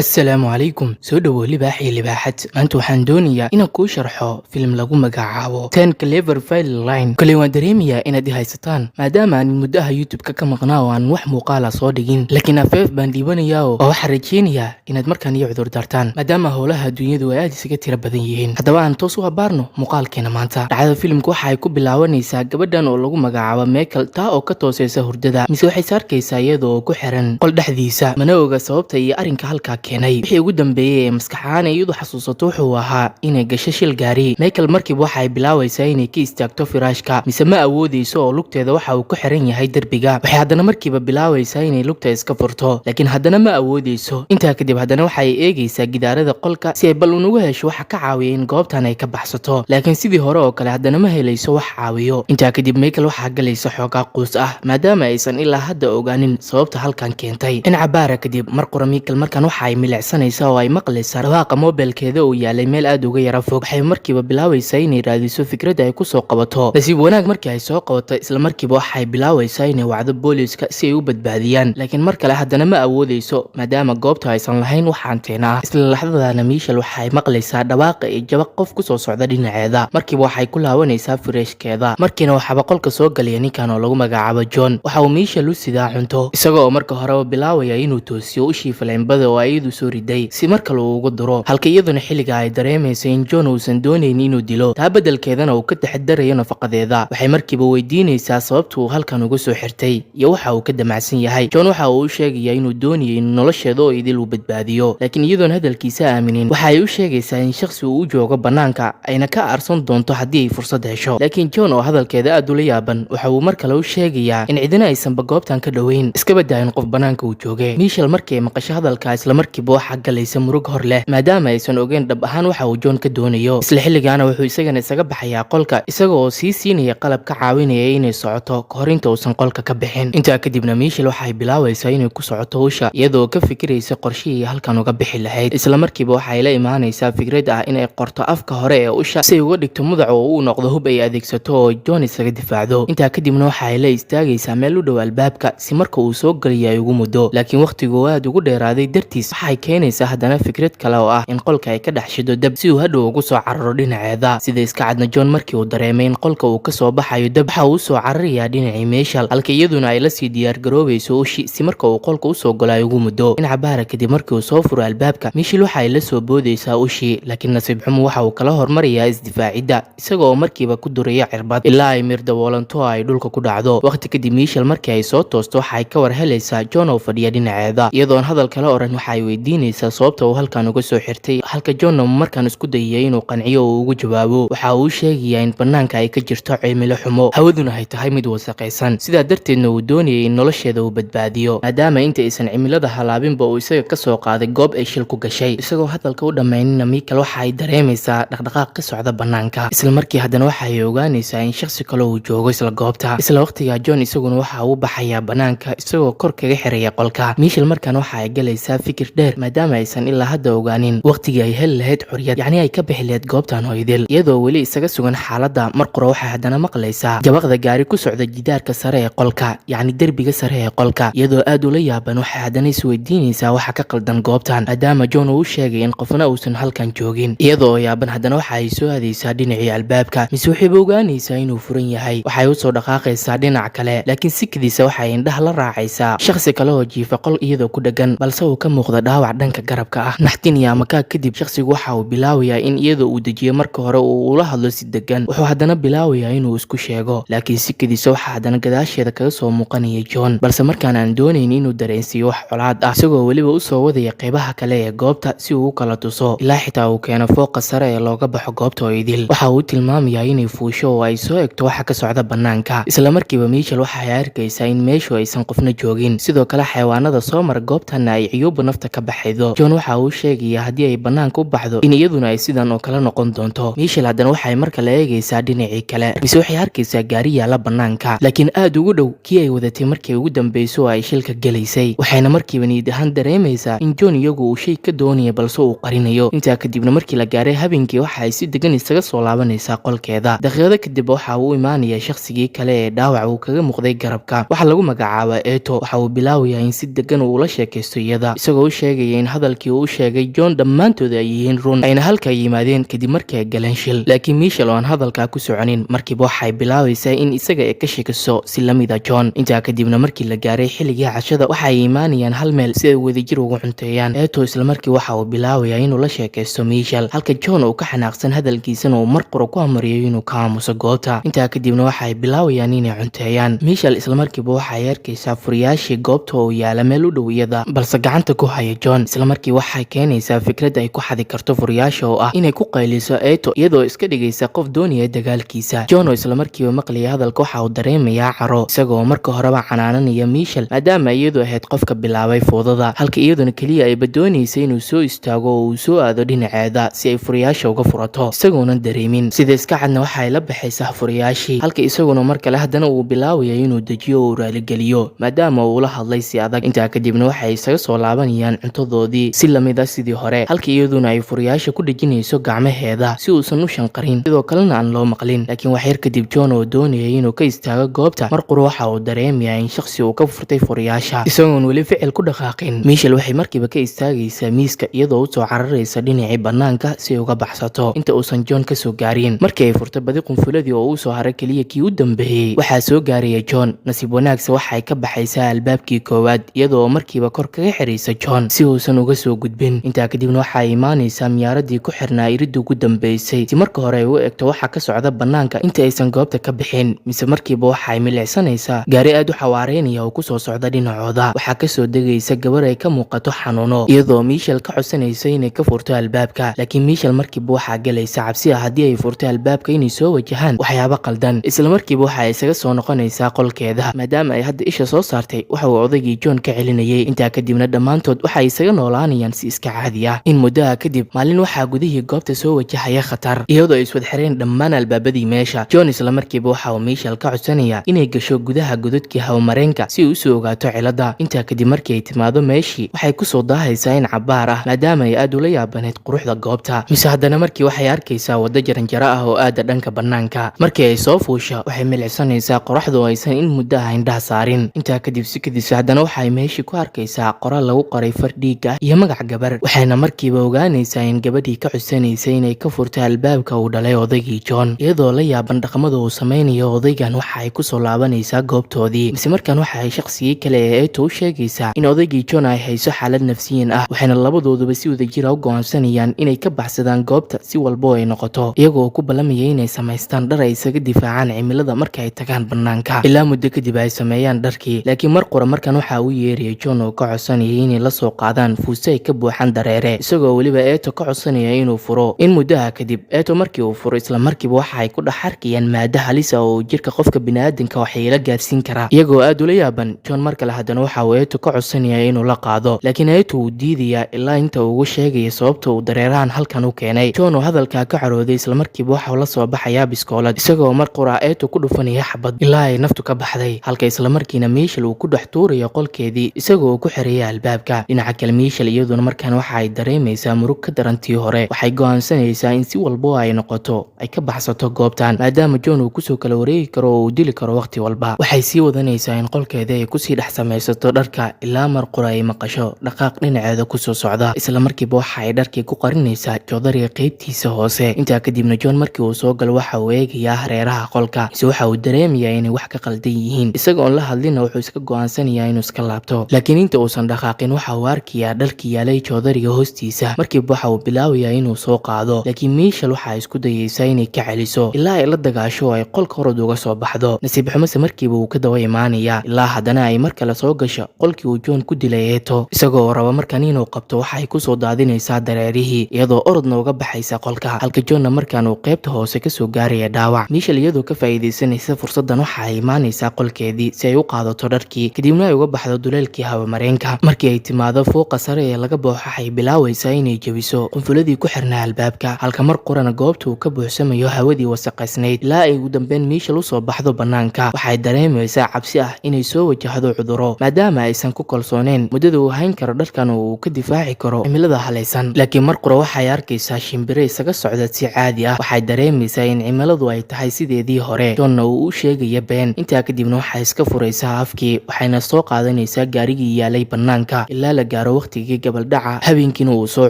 asalaamu calaykum soo dhowow libaax iyo libaaxad maanta waxaan doonayaa inaan kuu sharxo filim lagu magacaabo ten clever file line kale waan dareemayaa inaad i haysataan maadaama aan muddaha youtube-ka ka maqnaa oo aan wax muuqaala soo dhigin laakiin afeef baan dhiibanayaa oo waxaan rajeynayaa inaad markaan iyo cudur daartaan maadaama howlaha adduunyadu ay aad isaga tira badan yihiin haddaba aan toos u habaarno muuqaalkeena maanta dhacdada filimka waxa ay ku bilaabanaysaa gabadhan oo lagu magacaabo Michael taa oo ka tooseysa hurdada mise waxay saarkaysaa iyadoo ku xiran qol dhexdiisa mana oga sababta iyo arrinka halkaa keenay wixii ugu dambeeyay ee maskaxaana iyadu xasuusato wuxuu ahaa inay gasho shil gaari Michael markiiba waxa ay bilaawaysaa inay ka istaagto firaashka mise ma awoodeyso oo lugteeda waxa uu ku xiran yahay derbiga waxay haddana markiiba bilaawaysaa inay lugta iska furto laakiin haddana ma awoodeyso intaa kadib haddana waxa ay eegaysaa gidaarada qolka si ay bal unugu hesho waxa ka caawiya in goobtan ay ka baxsato laakiin sidii hore oo kale haddana ma helayso wax caawiyo intaa kadib Michael waxaa galaysa xoogaa quus ah maadaama aysan ilaa hadda ogaanin sababta halkan keentay in cabaara kadib mar qura Michael markan waxa ay milicsanaysaa oo ay maqlaysaa dhawaaqa mobilkeeda oo yaalay meel aad uga yara fog waxay markiiba bilaawaysaa inay raadiso fikrad ay ku soo qabato nasiib wanaag markii ay soo qabato isla markiiba waxay bilaawaysaa inay wacdo booliiska si ay u badbaadiyaan laakiin mar kale haddana ma awoodeyso maadaama goobta aysan lahayn wax anteena ah isla laxdadaana Michelle waxay maqlaysaa dhawaaqa iyo jabaq qof ku soo socda dhinaceeda markiiba waxay ku laabanaysaa firaashkeeda markiina waxaba qolka soo galaya ninkan oo lagu magacaabo John waxa uu Michelle u sidaa cunto isagoo marka hore bilaawaya inuu toosiyo u shiifaleynbada oo ayadu soo riday si marka uu ugu duro halka iyaduna xilliga ay dareemayso in John uusan doonaynin inuu dilo taa bedelkeedana uu ka taxadarayo nafaqadeeda waxay markiiba weydiinaysaa sababta uu halkan ugu soo xirtay iyo waxa uu ka damacsan yahay John waxa uu u sheegayaa inuu doonayo in nolosheeda oo idil uu badbaadiyo laakiin iyadoon hadalkiisa aaminin waxa ay u sheegaysaa in shakhsi uu u joogo banaanka ayna ka aarsan doonto haddii ay fursad hesho laakiin John oo hadalkeeda aad ula yaaban waxa uu mar kale u sheegayaa in cidina aysan goobtan ka dhoweyn iska badaayin qof banaanka uu joogay Michelle markay maqasho hadalka isla markiiba waxa galaysa murug hor leh maadaama aysan ogeyn dhab ahaan waxa uu John ka doonayo isla xilligaana wuxuu isagana isaga baxayaa qolka isagoo oo sii siinaya qalab ka caawinaya inay socoto kahor inta uusan qolka ka bixin intaa kadibna Michelle waxay bilaawaysaa inay ku socoto hawsha iyadoo ka fikiraysa qorshihii halkan uga bixi lahayd isla markiiba waxay la imaanaysaa fikrad ah inay qorto afka hore ee usha si uga dhigto mudac oo uu noqdo hub ay adeegsato oo John isaga difaacdo intaa kadibna waxay la istaagaysaa meel u dhow albaabka si marka uu soo galiyo ay ugu muddo laakiin waqtigu aad ugu dheeraaday dartiis waxay keenaysaa haddana fikrad kale oo ah in qolka ay ka dhex shido dab si uu hadhow ugu soo cararo dhinaceeda sida iska cadna John markii uu dareemay in qolka uu ka soo baxayo dab waxa uu soo cararayaa dhinacii Michelle halka iyaduna ay la sii diyaar garoobayso ushi si marka uu qolka u soo galo ay ugu muddo in cabaara kadib markii uu soo furo albaabka Michelle waxa ay la soo boodaysaa ushi laakiin nasiib xumo waxa uu kala hormarayaa isdifaacidda isagoo markiiba ku duraya cirbad ilaa ay mir daboolanto oo ay dhulka ku dhacdo waqti kadib Michelle markii ay soo toosto waxa ay ka war helaysaa John oo fadhiya dhinaceeda iyadoon hadal kale oran waxa ay weydiinaysaa sababta uu halkan uga soo xirtay halka John markaan isku dayay inuu qanciyo oo ugu jawaabo waxa uu sheegayaa in banaanka ay ka jirto cimilo xumo hawaduna ay tahay mid wasaqaysan sidaa darteedna uu doonayay in nolosheeda uu badbaadiyo maadaama inta aysan cimilada halaabinba uu isaga ka soo qaaday goob ay shil ku gashay isagoo hadalka u dhammaynina Michael waxa ay dareemaysaa dhaqdhaqaaq ka socda banaanka isla markii haddana waxa ay ogaanaysaa in shakhsi kale uu joogo isla goobta isla waqtiga John isaguna waxa uu baxayaa banaanka isagoo kor kaga xiraya qolka Michelle markaan waxa ay galaysaa fikir dheer maadaama aysan ilaa hadda ogaanin waqtigii ay heli lahayd xorriyad yacni ay ka bixi lahayd goobtan hoydil iyadoo weli isaga sugan xaaladda mar qura waxay haddana maqlaysaa jabaqda gaari ku socda gidaarka sare ee qolka yacni derbiga sare ee qolka iyadoo aad ula yaaban waxay haddana isweydiinaysaa waxa ka qaldan goobtan maadaama John uu sheegay in qofna uusan halkan joogin iyadoo yaaban haddana waxa ay soo aadaysaa dhinacii albaabka mise waxayba ogaanaysaa inuu furan yahay waxay u soo dhaqaaqaysaa dhinac kale laakiin sikadiisa waxay indhaha la raacaysaa shakhsi kale oo jiifa qol iyadoo ku dhagan balse uu ka muuqda dhaawac dhanka garabka ah naxtin iyo amakaa kadib shakhsigu waxa uu bilaabayaa in iyadoo uu dejiyo marka hore uu ula hadlo si degan wuxuu haddana bilaabayaa inuu isku sheego laakiin sikadiisa waxaa haddana gadaasheeda kaga soo muuqanaya John balse markaan aan doonayn inuu dareensiiyo wax colaad ah isagoo weliba u soo wadaya qaybaha kale ee goobta si uu u kala tuso ilaa xitaa uu keeno fooqa sare ee looga baxo goobta oo idil waxa uu tilmaamayaa inay fuusho oo ay soo egto waxa ka socda banaanka isla markiiba Michelle waxa ay arkaysaa in meeshu aysan qofna joogin sidoo kale xayawaanada soo mara goobtana ay ciyuuba nafta ka baxaydo John waxa uu sheegayaa haddii ay banaanka u baxdo in iyaduna ay sidan oo kale noqon doonto Michelle haddana waxay mar kale eegaysaa dhinacii kale mise waxay arkaysaa gaari yaala banaanka laakiin aad ugu dhow kii ay wadatay markii ugu dambeysay oo ay shilka galaysay waxayna markiiba niyad ahaan dareemaysaa in John iyagu uu shay ka doonaya balse uu qarinayo intaa kadibna markii la gaaray habeenkii waxa ay si degan isaga soo laabanaysaa qolkeeda daqiiqado kadib waxa uu imaanaya shakhsigii kale ee dhaawac uu kaga muuqday garabka waxa lagu magacaabaa Eto waxa uu bilaabayaa in si degan uu la sheekaysto iyada isagoo u sheegay sheegaya in hadalkii uu sheegay John dhammaantood ay yihiin run ayna halka yimaadeen kadib markii ay galeen shil. laakiin Michelle oo aan hadalka ku soconin markiiba waxay bilaabaysaa in isaga ay ka sheekiso si la mid ah John. intaa kadibna markii la gaaray xilligii cashada waxay imaanayaan hal meel si ay wadajir ugu cunteeyaan. Eeto isla markii waxa uu bilaabayaa inuu la sheekaysto Michelle halka John uu ka xanaaqsan hadalkiisana uu mar qura ku amriyo inuu ka aamuso goobta. intaa kadibna waxay bilaabayaan inay cunteeyaan. Michelle isla markiiba waxay arkaysaa furiyaashii goobta oo yaala meel u dhow iyada balse gacanta ku haya John. isla markii waxay keenaysaa fikrad ay ku xadi karto furiyaasha oo ah inay ku qayliso Eeto iyadoo iska dhigaysa qof doonaya dagaalkiisa. John oo isla markiiba maqlaya hadalka waxa uu dareemayaa caro isagoo marka horeba canaananaya Michelle maadaama iyadu ahayd qofka bilaabay foodada halka iyaduna kaliya ay badoonaysay inuu soo istaago oo uu soo aado dhinaceeda si ay furiyaasha uga furato isagoona dareemin. sida iska cadna waxay la baxaysaa furiyaashii halka isaguna mar kale haddana uu bilaabaya inuu dejiyo oo raaligeliyo maadaama uu la hadlay si adag. intaa kadibna waxay isaga soo laabanayaan cuntadoodii si lamid ah sidii hore halka iyaduna ay furiyaasha ku dhejinayso gacmaheeda si uusan u shanqarin sidoo kalena aan loo maqlin. laakiin wax yar kadib John oo doonaya inuu ka istaago goobta mar qura waxa uu dareemayaa in shakhsi uu ka furtay furiyaasha isagoon weli ficil ku dhaqaaqin. Michelle waxay markiiba ka istaagaysaa miiska iyadoo u soo cararaysa dhinacii banaanka si ay uga baxsato inta uusan John ka soo gaarin. markii ay furtay badi qunfuladii oo uu soo haray kaliya kii u dambeeyay waxaa soo gaaraya John. nasiib wanaagsa waxay ka baxaysaa albaabkii koowaad iyadoo markiiba kor kaga xiraysa John si uusan uga soo gudbin. intaa kadibna waxay imaanaysaa miyaaradii ku xirnaa iridda ugu dambeysay si marka hore ay u egto waxa ka socda banaanka inta aysan goobta ka bixin mise markiiba waxay milicsanaysaa gaari aad u xawaareynaya oo ku soo socda dhinacooda. waxaa ka soo degaysa gabar ay ka muuqato xanuuno iyadoo Michelle ka codsanaysa inay ka furto albaabka. laakiin Michelle markiiba waxaa galaysa cabsi ah haddii ay furto albaabka inay soo wajahaan waxyaabo qaldan. isla markiiba waxay isaga soo noqonaysaa qolkeeda maadaama ay hadda isha soo saartay waxa uu odaygii John ka celinayay. intaa kadibna dhammaantood waxay isaga noolaanayaan si iska caadi ah. in muddaha kadib maalin waxaa gudihii goobta soo wajahaya khatar iyadoo ay iswad xireen dhammaan albaabadii meesha. John isla markiiba waxa uu Michelle ka codsanayaa inay gasho gudaha godadkii hawamareenka si uu u soo ogaato cilada. intaa kadib markii ay timaado meeshii waxay ku soo daahaysaa in cabaar ah maadaama ay aad ula yaabaneed quruxda goobta. mise haddana markii waxay arkaysaa waddo jaranjaro ah oo aada dhanka banaanka. markii ay soo fuusha waxay milicsanaysaa qoraxda oo aysan in muddo ah indhaha saarin. intaa kadib sikadiis haddana waxay meeshii ku arkaysaa qoraal lagu qoray far dhiig ah iyo magac gabar waxayna markiiba ogaanaysaa in gabadhii ka codsanaysay inay ka furto albaabka uu dhalay odaygii John. iyadoo la yaaban dhaqamada uu samaynayo odaygan waxa ay ku soo laabanaysaa goobtoodii mise markaan waxa ay shakhsigii kale ee Eeto u sheegaysaa in odaygii John ay hayso xaalad nafsiyan ah waxayna labadooduba si wadajir ah u go'aansanayaan inay ka baxsadaan goobta si walba oo ay noqoto iyagoo ku ballamaya inay samaystaan dhar ay isaga difaacaan cimilada marka ay tagaan banaanka. ilaa muddo kadib ay sameeyaan dharkii laakiin mar qura markan waxa uu yeeriyay John oo ka codsanayay inay la soo qaadaan fuusto ay ka buuxaan dareere isagoo weliba Eeto ka codsanaya inuu furo. in muddaha kadib Eeto markii uu furo isla markiiba waxa ay ku dhex arkayaan maada halis ah oo jirka qofka bini'aadanka waxyeelo gaarsiin kara iyagoo aad ula yaaban. John mar kale haddana waxa uu Eeto ka codsanaya inuu la qaado laakiin Eeto uu diidayaa ilaa inta uu ugu sheegaya sababta uu dareerahan halkan u keenay. John oo hadalka ka carooday isla markiiba waxa uu la soo baxayaa biskoolad isagoo mar qura Eeto ku dhufanaya xabad ilaa ay naftu ka baxday halka isla markiina Michelle uu ku dhex tuurayo qolkeedii isagoo ku xiraya albaabka. dhinaca kale Michelle iyaduna markaan waxa ay dareemaysaa murug ka darantii hore waxay go'aansanaysaa in si walba ay noqoto ay ka baxsato goobtan maadaama John uu kusoo kala wareegi karo oo uu dili karo waqti walba. waxay sii wadanaysaa in qolkeeda ay kusii dhex samaysato dharka ilaa mar qura ay maqasho dhaqaaq dhinaceeda kusoo socda isla markiiba waxa ay dharkii ku qarinaysaa joodariga qaybtiisa hoose. intaa kadibna John markii uu soo galo waxa uu eegayaa hareeraha qolka mise waxa uu dareemayaa inay wax ka qaldan yihiin isagoon la hadlina wuxuu iska go'aansanayaa inuu iska laabto. laakiin inta uusan dhaqaaqin waxa uu arkayaa dharkii yaalay joodariga hoostiisa markiiba waxa uu bilaabayaa inuu soo qaado laakiin Michelle waxa isku dayaysaa inay ka celiso ilaa ay la dagaasho oo ay qolka horod uga soo baxdo. nasiib xumase markiiba uu ka daba imaanaya ilaa haddana ay mar kale soo gasho qolkii uu John ku dilay Eeto isagoo raba markan inuu qabto waxa ay ku soo daadinaysaa dareerihii iyadoo orodna uga baxaysa qolka halka Johnna markaan uu qaybta hoose ka soo gaaraya dhaawac. Michelle iyadoo ka faa'iideysanaysa fursadan waxa ay imaanaysaa qolkeedii si ay u qaadato dharkii kadibna ay uga baxdo duleelkii hawamareenka. markii ay timaado fooqa sare ee laga booxo waxay bilaawaysaa inay jabiso qunfuladii ku xirnaa albaabka halka mar qurana goobta uu ka buuxsamayo hawadii wasaqaysnayd ilaa ay ugu dambeyn Michelle u soo baxdo banaanka. waxay dareemaysaa cabsi ah inay soo wajahdo cudurro maadaama aysan ku kalsooneen muddada uu hayn karo dharkan oo uu ka difaaci karo cimilada halaysan. laakiin mar qura waxay arkaysaa shimbire isaga socda si caadi ah waxay dareemaysaa in cimiladu ay tahay sideedii hore. John uu u sheegaya been. intaa kadibna waxay iska furaysaa afkii waxayna soo qaadanaysaa gaarigii yaalay banaanka ilaa la gaaro waqtigii gabaldhaca habeenkiina uu soo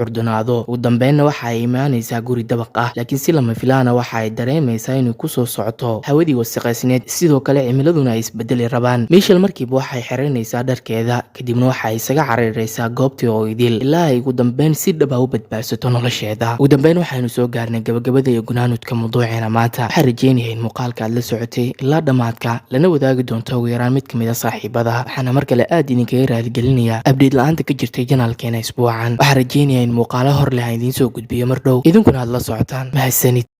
curdanaado. ugu dambeynna waxa ay imaanaysaa guri dabaq ah, laakiin si lama filaana waxa ay dareemaysaa inay kusoo socoto hawadii wasaqaysneed, sidoo kale cimiladuna ay isbedeli rabaan. Michelle markiiba waxay xiranaysaa dharkeeda, kadibna waxa ay isaga carayraysaa goobtii oo idil ilaa ay ugu dambeyn si dhab ah u badbaadsato nolosheeda. ugu dambeyn waxaynu soo gaarnay gabagabada iyo gunaanudka mawduuceena maanta. waxaan rajeynayaa in muuqaalka aad la socotay ilaa dhammaadka lana wadaagi doonto ugu yaraan mid kamid a saaxiibada. waxaana mar kale aad idinkaga raaligelinayaa abdheed la-aanta ka jirtay janaalkeena isbuucan. waxaan rajeynayaa in muuqaalo hor leh aan idiin soo gudbiyo mar dhow, idinkuna aad la socotaan. mahadsanid.